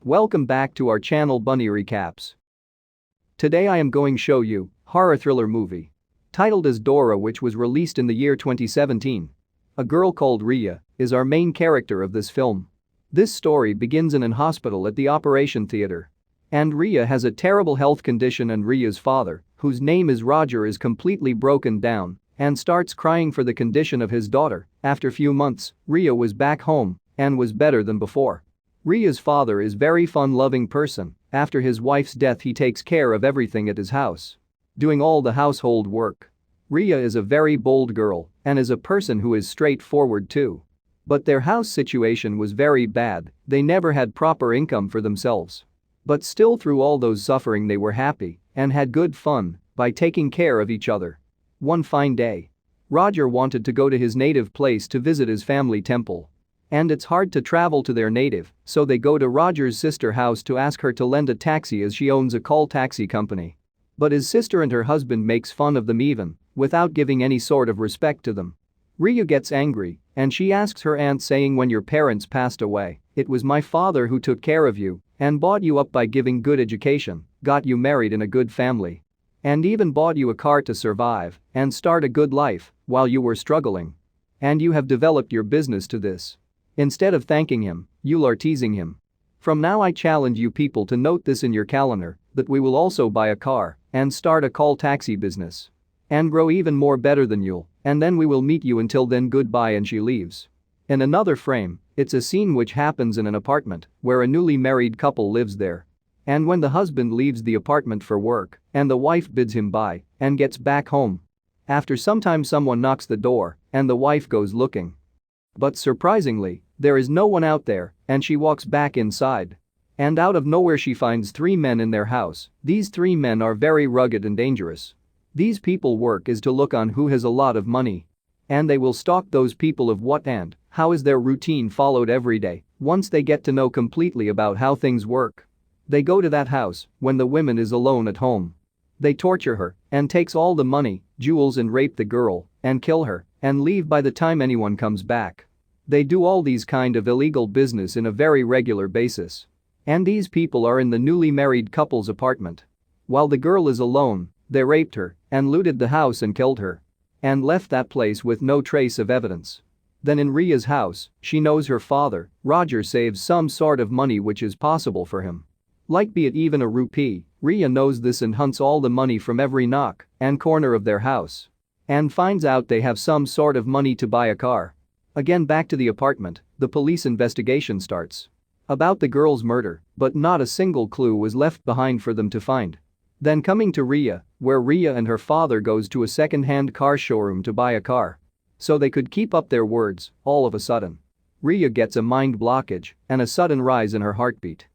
Welcome back to our channel Bunny Recaps. Today I am going show you horror thriller movie titled as Dora, which was released in the year 2017. A girl called Ria is our main character of this film. This story begins in an hospital at the operation theater. And Ria has a terrible health condition, and Ria's father, whose name is Roger, is completely broken down and starts crying for the condition of his daughter. After few months, Ria was back home and was better than before. Ria's father is very fun-loving person. After his wife's death, he takes care of everything at his house, doing all the household work. Ria is a very bold girl and is a person who is straightforward too. But their house situation was very bad. They never had proper income for themselves. But still, through all those suffering, they were happy and had good fun by taking care of each other. One fine day, Roger wanted to go to his native place to visit his family temple. And it's hard to travel to their native, so they go to Roger's sister's house to ask her to lend a taxi, as she owns a call taxi company. But his sister and her husband makes fun of them, even without giving any sort of respect to them. Ria gets angry and she asks her aunt, saying, "When your parents passed away, it was my father who took care of you and brought you up by giving good education, got you married in a good family, and even bought you a car to survive and start a good life while you were struggling. And you have developed your business to this. Instead of thanking him, you are teasing him. From now I challenge you people to note this in your calendar, that we will also buy a car and start a call taxi business and grow even more better than you, and then we will meet you. Until then, goodbye," and she leaves. In another frame, it's a scene which happens in an apartment where a newly married couple lives there. And when the husband leaves the apartment for work and the wife bids him bye and gets back home, after some time someone knocks the door and the wife goes looking. But surprisingly, there is no one out there, and she walks back inside. And out of nowhere she finds 3 men in their house. These 3 men are very rugged and dangerous. These people work is to look on who has a lot of money. And they will stalk those people of what and how is their routine followed every day. Once they get to know completely about how things work, they go to that house when the woman is alone at home. They torture her and takes all the money, jewels, and rape the girl and kill her and leave by the time anyone comes back. They do all these kind of illegal business in a very regular basis. And these people are in the newly married couple's apartment. While the girl is alone, they raped her and looted the house and killed her and left that place with no trace of evidence. Then in Ria's house, she knows her father, Roger, saves some sort of money which is possible for him. Like be it even a rupee. Ria knows this and hunts all the money from every nook and corner of their house and finds out they have some sort of money to buy a car. Again, back to the apartment, the police investigation starts about the girl's murder, but not a single clue was left behind for them to find. Then coming to Ria, where Ria and her father goes to a second-hand car showroom to buy a car so they could keep up their words. All of a sudden, Ria gets a mind blockage and a sudden rise in her heartbeat.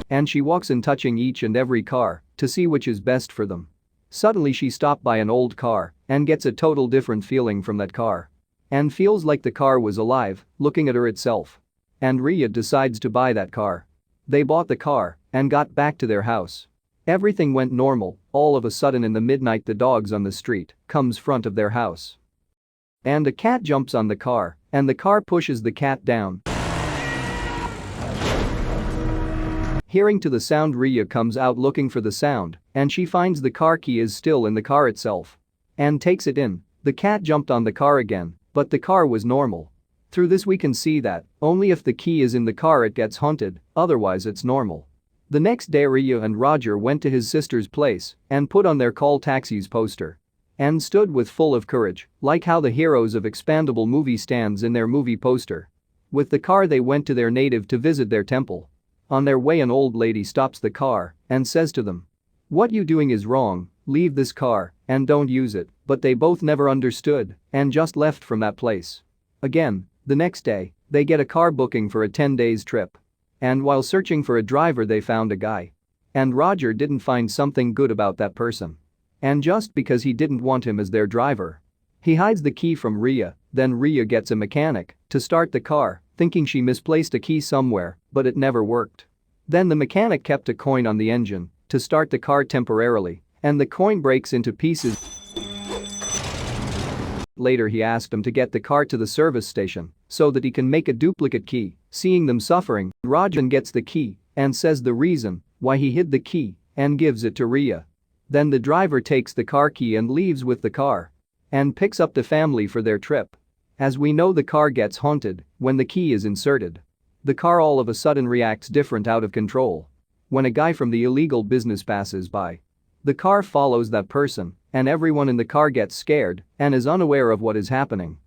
And she walks in, touching each and every car to see which is best for them. Suddenly she stopped by an old car and gets a total different feeling from that car and feels like the car was alive, looking at her itself. And Ria decides to buy that car. They bought the car and got back to their house. Everything went normal. All of a sudden, in the midnight, the dogs on the street comes front of their house. And a cat jumps on the car and the car pushes the cat down. Hearing to the sound, Ria comes out looking for the sound and she finds the car key is still in the car itself and takes it in. The cat jumped on the car again, but the car was normal. Through this we can see that only if the key is in the car it gets haunted, otherwise it's normal. The next day, Ria and Roger went to his sister's place and put on their call taxis poster and stood with full of courage, like how the heroes of Expandable movie stands in their movie poster. With the car they went to their native to visit their temple. On their way, an old lady stops the car and says to them, "What you doing is wrong, leave this car and don't use it," but they both never understood and just left from that place. Again, the next day, they get a car booking for a 10 days trip. And while searching for a driver they found a guy. And Roger didn't find something good about that person. And just because he didn't want him as their driver, he hides the key from Ria. Then Ria gets a mechanic to start the car, thinking she misplaced a key somewhere, but it never worked. Then the mechanic kept a coin on the engine to start the car temporarily, and the coin breaks into pieces. Later he asked him to get the car to the service station so that he can make a duplicate key. Seeing them suffering, Rajan gets the key and says the reason why he hid the key and gives it to Ria. Then the driver takes the car key and leaves with the car and picks up the family for their trip. As we know, the car gets haunted when the key is inserted. The car all of a sudden reacts different, out of control. When a guy from the illegal business passes by, the car follows that person and everyone in the car gets scared and is unaware of what is happening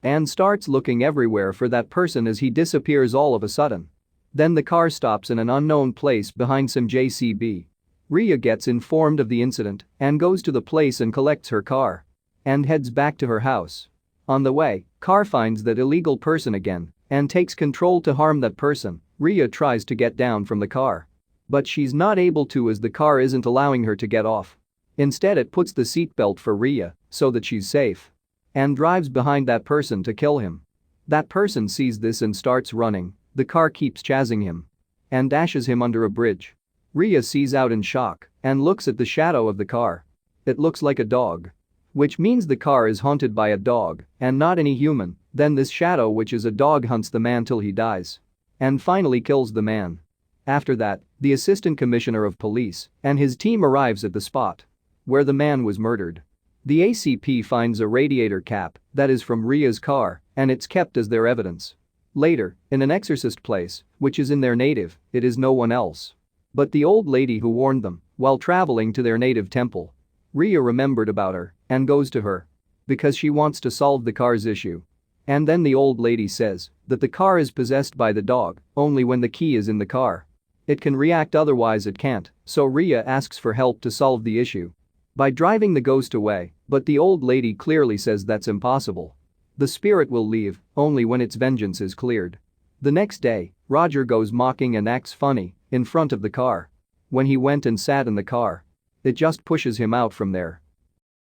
and starts looking everywhere for that person as he disappears all of a sudden. Then the car stops in an unknown place behind some JCB. Ria gets informed of the incident and goes to the place and collects her car and heads back to her house. On the way, car finds that illegal person again and takes control to harm that person. Ria tries to get down from the car, but she's not able to as the car isn't allowing her to get off. Instead, it puts the seatbelt for Ria so that she's safe and drives behind that person to kill him. That person sees this and starts running. The car keeps chasing him and dashes him under a bridge. Ria sees out in shock and looks at the shadow of the car. It looks like a dog, which means the car is haunted by a dog and not any human. Then this shadow, which is a dog, hunts the man till he dies and finally kills the man. After that, the assistant commissioner of police and his team arrives at the spot where the man was murdered. The ACP finds a radiator cap that is from Ria's car and it's kept as their evidence. Later, in an exorcist place, which is in their native, it is no one else but the old lady who warned them while traveling to their native temple. Ria remembered about her and goes to her because she wants to solve the car's issue. And then the old lady says that the car is possessed by the dog only when the key is in the car. It can react, otherwise it can't, so Ria asks for help to solve the issue by driving the ghost away, but the old lady clearly says that's impossible. The spirit will leave only when its vengeance is cleared. The next day, Roger goes mocking and acts funny in front of the car. When he went and sat in the car, it just pushes him out from there.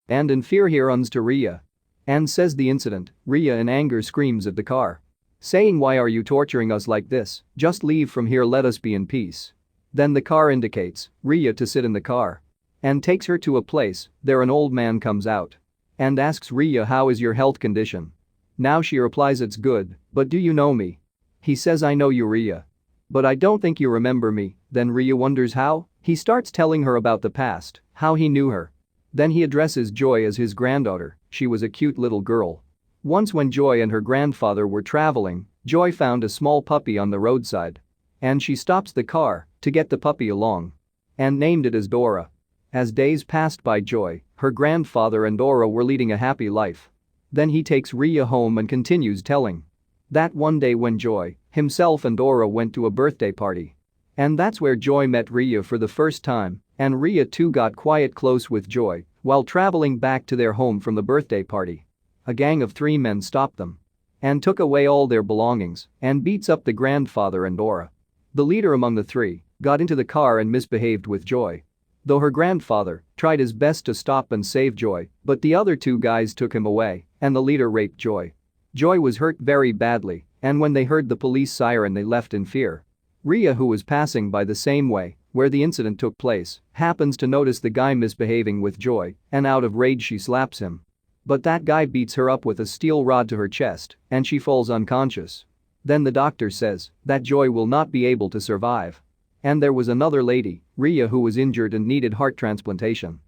And in fear he runs to Ria and says the incident. Ria in anger screams at the car, saying, "Why are you torturing us like this? Just leave from here, let us be in peace." Then the car indicates Ria to sit in the car and takes her to a place. There an old man comes out and asks Ria, "How is your health condition?" Now she replies, "It's good, but do you know me?" He says, "I know you, Ria, but I don't think you remember me." Then Ria wonders how. He starts telling her about the past, how he knew her. Then he addresses Joy as his granddaughter. She was a cute little girl. Once when Joy and her grandfather were traveling, Joy found a small puppy on the roadside and she stops the car to get the puppy along and named it as Dora. As days passed by, Joy, her grandfather and Dora were leading a happy life. Then he takes Ria home and continues telling that one day when Joy, himself and Dora went to a birthday party. And that's where Joy met Ria for the first time, and Ria too got quite close with Joy. While traveling back to their home from the birthday party, a gang of 3 men stopped them and took away all their belongings and beats up the grandfather and Dora. The leader among the 3 got into the car and misbehaved with Joy. Though her grandfather tried his best to stop and save Joy, but the other 2 guys took him away and the leader raped Joy. Joy was hurt very badly, and when they heard the police siren they left in fear. Ria, who was passing by the same way where the incident took place, happens to notice the guy misbehaving with Joy and out of rage she slaps him. But that guy beats her up with a steel rod to her chest and she falls unconscious. Then the doctor says that Joy will not be able to survive. And there was another lady, Ria, who was injured and needed heart transplantation.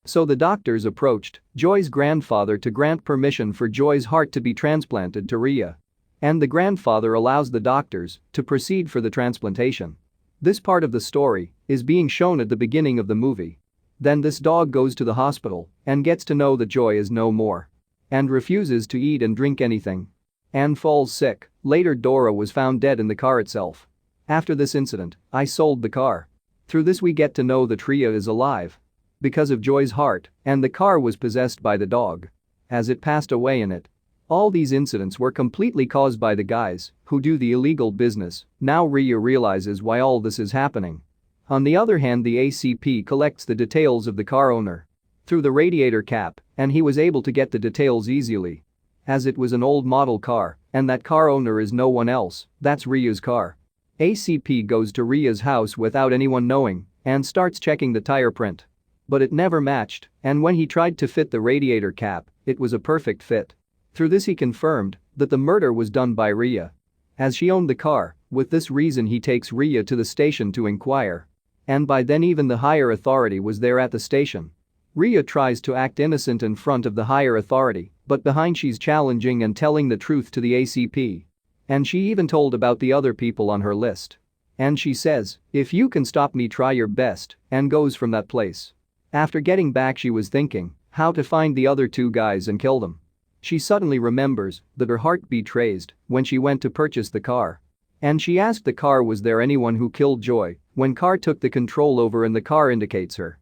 So the doctors approached Joy's grandfather to grant permission for Joy's heart to be transplanted to Ria. And the grandfather allows the doctors to proceed for the transplantation. This part of the story is being shown at the beginning of the movie. Then this dog goes to the hospital and gets to know that Joy is no more and refuses to eat and drink anything and falls sick. Later, Dora was found dead in the car itself. After this incident, I sold the car. Through this we get to know that Ria is alive because of Joy's heart, and the car was possessed by the dog as it passed away in it. All these incidents were completely caused by the guys who do the illegal business. Now Ria realizes why all this is happening. On the other hand, the ACP collects the details of the car owner through the radiator cap, and he was able to get the details easily as it was an old model car and that car owner is no one else, that's Ria's car. ACP goes to Ria's house without anyone knowing and starts checking the tire print. But it never matched, and when he tried to fit the radiator cap, it was a perfect fit. Through this he confirmed that the murder was done by Ria, as she owned the car. With this reason he takes Ria to the station to inquire. And by then even the higher authority was there at the station. Ria tries to act innocent in front of the higher authority, but behind she's challenging and telling the truth to the ACP. And she even told about the other people on her list. And she says, "If you can stop me, try your best," and goes from that place. After getting back she was thinking how to find the other two guys and kill them. She suddenly remembers that her heart beat traced when she went to purchase the car. And she asked the car was there anyone who killed Joy when car took the control over and the car indicates her.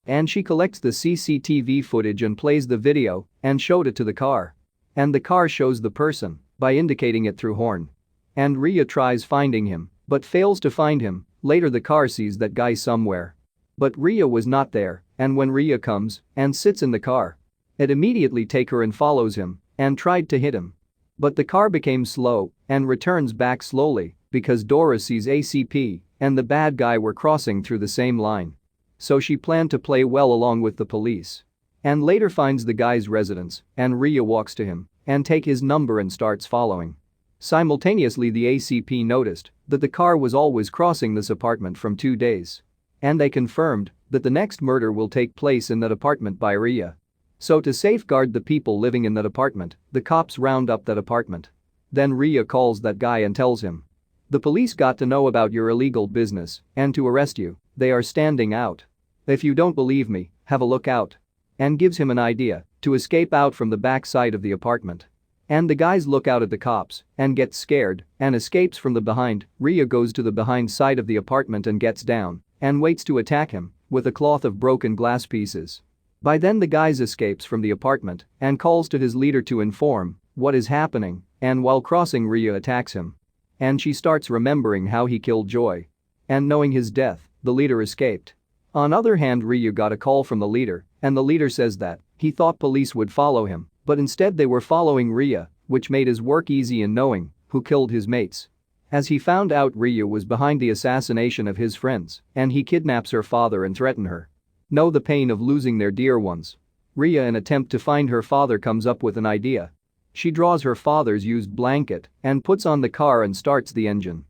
And she collects the CCTV footage and plays the video and showed it to the car. And the car shows the person by indicating it through horn. And Ria tries finding him but fails to find him. Later the car sees that guy somewhere. But Ria was not there, and when Ria comes and sits in the car, it immediately takes her and follows him and tried to hit him. But the car became slow and returns back slowly because Dora sees ACP and the bad guy were crossing through the same line. So she planned to play well along with the police. And later finds the guy's residence and Ria walks to him and take his number and starts following. Simultaneously the ACP noticed that the car was always crossing this apartment from 2 days. And they confirmed that the next murder will take place in that apartment by Ria. So to safeguard the people living in that apartment, the cops round up that apartment. Then Ria calls that guy and tells him, "The police got to know about your illegal business and to arrest you, they are standing out. If you don't believe me, have a look out." And gives him an idea to escape out from the back side of the apartment. And the guys look out at the cops and get scared and escapes from the behind. Ria goes to the behind side of the apartment and gets down and waits to attack him with a cloth of broken glass pieces. By then the guys escapes from the apartment and calls to his leader to inform what is happening, and while crossing Ria attacks him. And she starts remembering how he killed Joy. And knowing his death, the leader escaped. On other hand Ria got a call from the leader and the leader says that he thought police would follow him, but instead they were following Ria, which made his work easy in knowing who killed his mates. As he found out Ria was behind the assassination of his friends and he kidnaps her father and threaten her. Know the pain of losing their dear ones. Ria in attempt to find her father comes up with an idea. She draws her father's used blanket and puts on the car and starts the engine.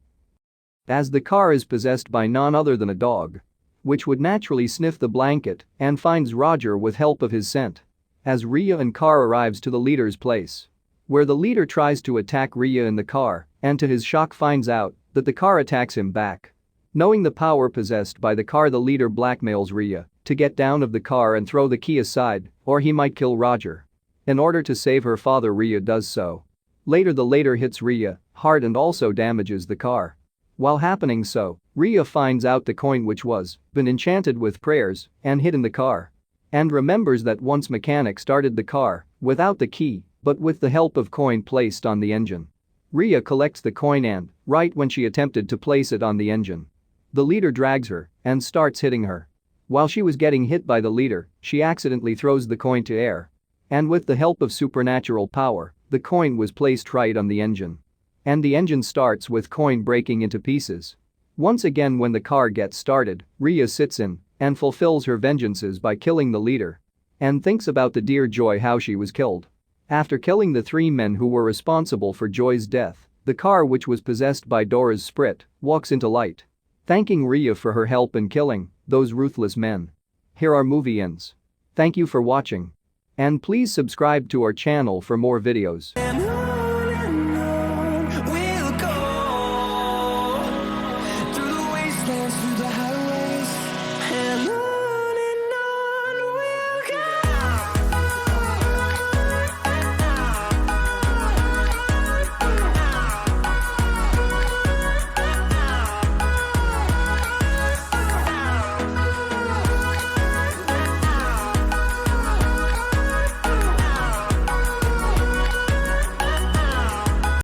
As the car is possessed by none other than a dog, which would naturally sniff the blanket and finds Roger with help of his scent. As Ria and car arrives to the leader's place, where the leader tries to attack Ria in the car and to his shock finds out that the car attacks him back. Knowing the power possessed by the car, the leader blackmails Ria to get down of the car and throw the key aside or he might kill Roger. In order to save her father, Ria does so. Later the leader hits Ria hard and also damages the car. While happening so, Ria finds out the coin which was been enchanted with prayers and hid in the car. And remembers that once mechanic started the car without the key but with the help of coin placed on the engine. Ria collects the coin and, right when she attempted to place it on the engine, the leader drags her and starts hitting her. While she was getting hit by the leader, she accidentally throws the coin to air. And with the help of supernatural power, the coin was placed right on the engine. And the engine starts with coin breaking into pieces. Once again when the car gets started, Ria sits in and fulfills her vengeances by killing the leader. And thinks about the dear Joy how she was killed. After killing the 3 men who were responsible for Joy's death, the car which was possessed by Dora's spirit walks into light. Thanking Ria for her help in killing those ruthless men. Here our movie ends. Thank you for watching. And please subscribe to our channel for more videos.